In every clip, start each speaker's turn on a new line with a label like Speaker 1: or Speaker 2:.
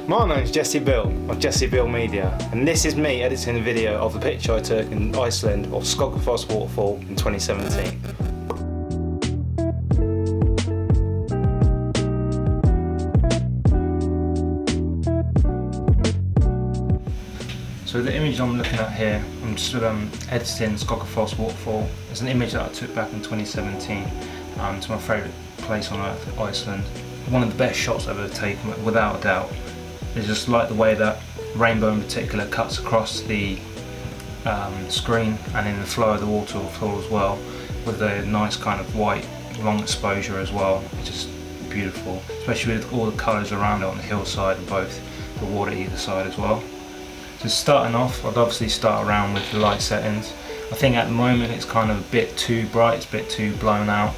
Speaker 1: My name's Jesse Bill of Jesse Bill Media, and this is me editing a video of the picture I took in Iceland of Skogafoss waterfall in 2017. So the image I'm looking at here, I'm just editing Skogafoss waterfall. It's an image that I took back in 2017. It's my favourite place on earth, Iceland. One of the best shots I've ever taken, without a doubt. I just like the way that rainbow in particular cuts across the screen and in the flow of the waterfall as well, with a nice kind of white long exposure as well. It's just beautiful, especially with all the colours around it on the hillside and both the water either side as well. So starting off, I'd obviously start around with the light settings. I think at the moment it's kind of a bit too bright, it's a bit too blown out.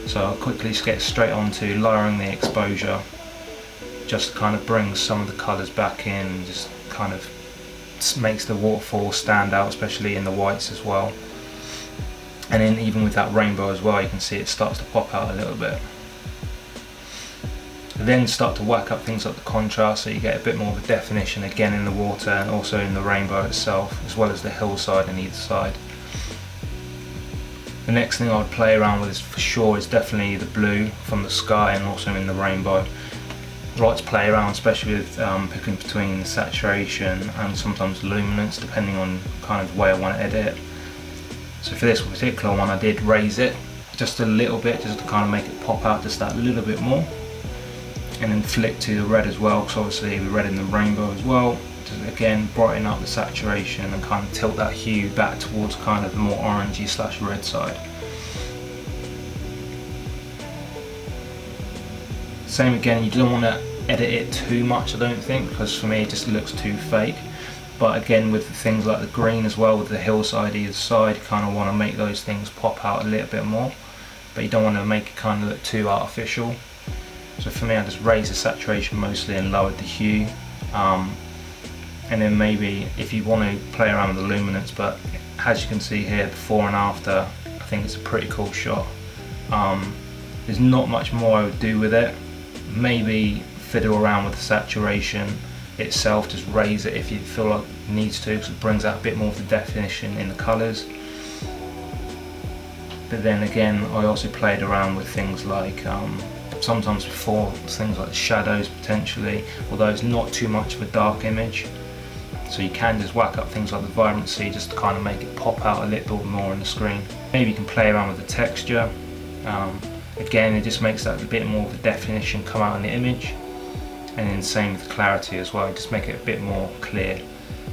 Speaker 1: So I'll quickly just get straight on to lowering the exposure, just kind of brings some of the colours back in and just kind of makes the waterfall stand out, especially in the whites as well. And then even with that rainbow as well, you can see it starts to pop out a little bit. Then start to whack up things like the contrast, so you get a bit more of a definition again in the water and also in the rainbow itself, as well as the hillside on either side. The next thing I would play around with for sure is definitely the blue from the sky and also in the rainbow. I like to play around, especially with picking between saturation and sometimes luminance, depending on kind of the way I want to edit it. So for this particular one, I did raise it just a little bit, just to kind of make it pop out just that little bit more. And then flick to the red as well, because obviously the red in the rainbow as well, to again brighten up the saturation and kind of tilt that hue back towards kind of the more orangey / red side. Same again, you don't want to edit it too much, I don't think, because for me it just looks too fake. But again, with the things like the green as well, with the hillside either side, you kind of want to make those things pop out a little bit more, but you don't want to make it kind of look too artificial. So for me, I just raised the saturation mostly and lowered the hue. And then maybe if you want to play around with the luminance, but as you can see here, before and after, I think it's a pretty cool shot. There's not much more I would do with it. Maybe fiddle around with the saturation itself, just raise it if you feel like it needs to, because it brings out a bit more of the definition in the colours. But then again, I also played around with things like sometimes before, things like the shadows potentially, although it's not too much of a dark image. So you can just whack up things like the vibrancy just to kind of make it pop out a little bit more on the screen. Maybe you can play around with the texture. Again, it just makes that a bit more of the definition come out in the image. And then same with the clarity as well, just make it a bit more clear.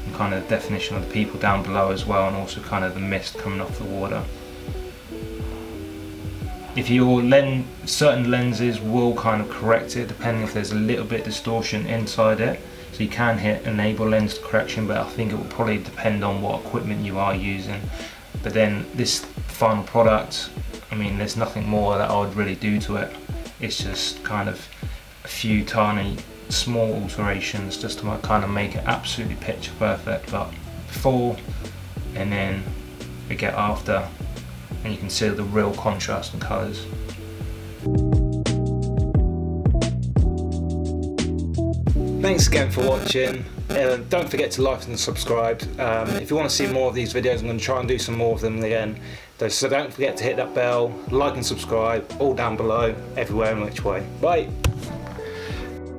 Speaker 1: And kind of the definition of the people down below as well, and also kind of the mist coming off the water. If your certain lenses will kind of correct it, depending if there's a little bit of distortion inside it. So you can hit enable lens correction, but I think it will probably depend on what equipment you are using. But then this final product, I mean, there's nothing more that I would really do to it. It's just kind of a few tiny small alterations just to kind of make it absolutely picture perfect. But before and then we get after, and you can see the real contrast and colours. Thanks again for watching. Don't forget to like and subscribe. If you want to see more of these videos, I'm going to try and do some more of them again. So don't forget to hit that bell, like and subscribe, all down below, everywhere and which way. Bye!